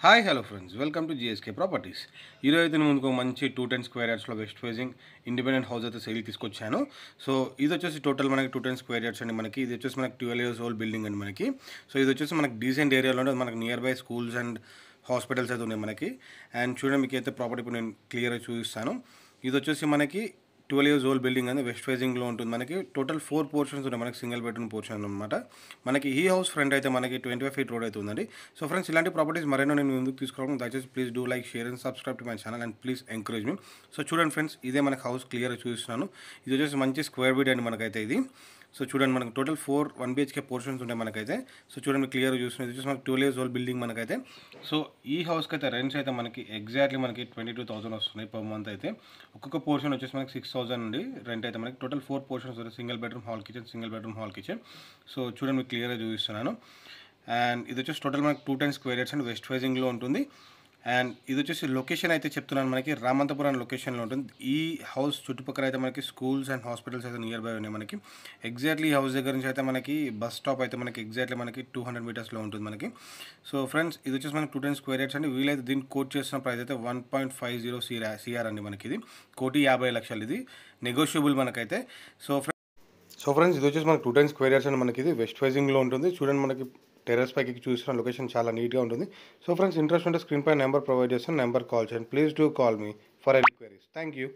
Hi hello friends, welcome to GSK properties. ఈరోజు అయితే నేను ముందుకు మంచి 210 స్క్వేర్ యార్డ్స్లో వెస్ట్ ఫేసింగ్ ఇండిపెండెంట్ హౌస్ అయితే సేల్ తీసుకొచ్చాను. సో ఇది వచ్చేసి టోటల్ మనకి 210 స్క్వేర్ యార్డ్స్ అండి. మనకి ఇది వచ్చేసి మనకి 12 years ఓల్డ్ బిల్డింగ్ అండి మనకి. సో ఇది వచ్చేసి మనకి డీసెంట్ ఏరియాలో ఉంటుంది. మనకి near by schools and hospitals అయితే ఉన్నాయి మనకి. అండ్ చూడండి, మీకు అయితే ప్రాపర్టీ ఇప్పుడు నేను క్లియర్గా చూపిస్తాను. ఇది వచ్చేసి మనకి 12 years ఓల్డ్ బిల్డింగ్ అని వెస్ట్ ఫేసింగ్లో ఉంటుంది. మనకి టోటల్ 4 పోర్షన్స్ ఉన్నాయి. మనకి సింగిల్ బెడ్రూమ్ పోర్షన్ అనమాట. మనకి ఈ హౌస్ ఫ్రంట్ అయితే మనకి 25 feet రోడ్ అయితే ఉందండి. సో ఫ్రెండ్స్, ఇలాంటి ప్రాపర్టీస్ మరెన్నో నేను ఎందుకు తీసుకోవడం, దయచేసి please do like, share and subscribe to my channel and please encourage me. So చూడండి ఫ్రెండ్స్, ఇదే మనకి హౌస్ క్లియర్గా చూపిస్తున్నాను. ఇది వచ్చేసి మంచి స్క్వేర్ ఫీట్ అండి మనకైతే ఇది. సో చూడండి, మనకి టోటల్ 4 1 BHK పోర్షన్స్ ఉంటాయి మనకైతే. సో చూడండి, క్లియర్గా చూస్తున్నాం. ఇది వచ్చేసి మనకి 12 years ఓల్డ్ బిల్డింగ్ మనకైతే. సో ఈ హౌస్కి అయితే రెంట్స్ అయితే మనకి ఎగ్జాక్ట్లీ మనకి 22,000 వస్తున్నాయి పర్ మంత్ అయితే. ఒక్కొక్క పోర్షన్ వచ్చేసి మనకి 6,000 అండి రెంట్ అయితే. మనకి టోటల్ 4 పోర్షన్స్ ఉంటాయి. Single bedroom hall kitchen. So చూడండి, మీకు క్లియర్గా చూపిస్తున్నాను. అండ్ ఇది వచ్చేసి టోటల్ మనకి 210 స్క్వేర్ యార్డ్స్ అండ్ వెస్ట్ ఫేసింగ్లో ఉంటుంది. అండ్ ఇది వచ్చేసి లొకేషన్ అయితే చెప్తున్నాను, మనకి రామంతపురం లొకేషన్లో ఉంటుంది. ఈ హౌస్ చుట్టుపక్కల అయితే మనకి స్కూల్స్ అండ్ హాస్పిటల్స్ అయితే నియర్ బై ఉన్నాయి మనకి. ఎగ్జాక్ట్లీ ఈ హౌస్ దగ్గర నుంచి అయితే మనకి బస్ స్టాప్ అయితే మనకి ఎగ్జాక్ట్లీ మనకి 200 meters ఉంటుంది మనకి. సో ఫ్రెండ్స్, ఇది వచ్చేసి మనకి 210 స్క్వేర్ యార్డ్స్ అండి. వీలైతే దీనికి కోట్ చేస్తున్న ప్రైస్ అయితే 1.50 CR అండి మనకి. ఇది 1,50,00,000 ఇది నెగోషియబుల్ మనకైతే. సో ఫ్రెండ్స్, ఇది వచ్చేసి మనకి 210 స్క్వేర్ యార్డ్స్ అండి మనకి. ఇది వెస్ట్ ఫేసింగ్లో ఉంటుంది. చూడండి, మనకి టెర్రస్ పైకి చూసిన లొకేషన్ చాలా నీట్గా ఉంటుంది. సో ఫ్రెండ్స్, ఇంట్రెస్ట్ ఉంటే స్క్రీన్ పై నెంబర్ ప్రొవైడ్ చేస్తాను, నెంబర్ కాల్ చేయండి. Please do call me for any queries. Thank you.